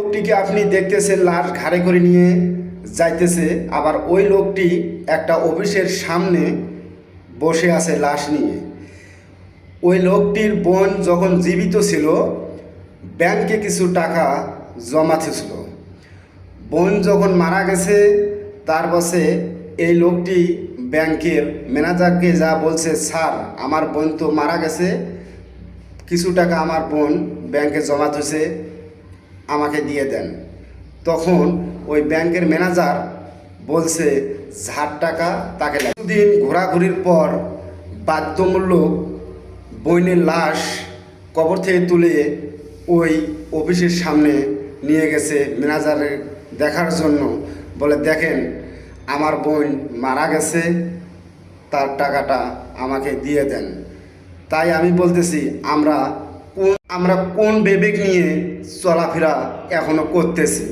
লোকটিকে আপনি দেখতেছেন লাশ ঘাড়ে করে নিয়ে যাইতেছে, আবার ওই লোকটি একটা অফিসের সামনে বসে আছে লাশ নিয়ে। ওই লোকটির বোন যখন জীবিত ছিল ব্যাংকে কিছু টাকা জমাতেছিল। বোন যখন মারা গেছে তার বসে এই লোকটি ব্যাংকের ম্যানেজারকে যা বলছে, স্যার আমার বোন তো মারা গেছে, কিছু টাকা আমার বোন ব্যাংকে জমা হয়েছে, আমাকে দিয়ে দেন। তখন ওই ব্যাংকের ম্যানেজার বলছে ঝাড় টাকা তাকে লাগে। কিছুদিন ঘোরাঘুরির পর বাধ্যমূলক বোনের লাশ কবর থেকে তুলে ওই অফিসের সামনে নিয়ে গেছে ম্যানেজারের দেখার জন্য। বলে দেখেন আমার বোন মারা গেছে, তার টাকাটা আমাকে দিয়ে দেন। তাই আমি বলতেছি আমরা কোন বিবেক নিয়ে চলাফেরা এখনো করতেছি।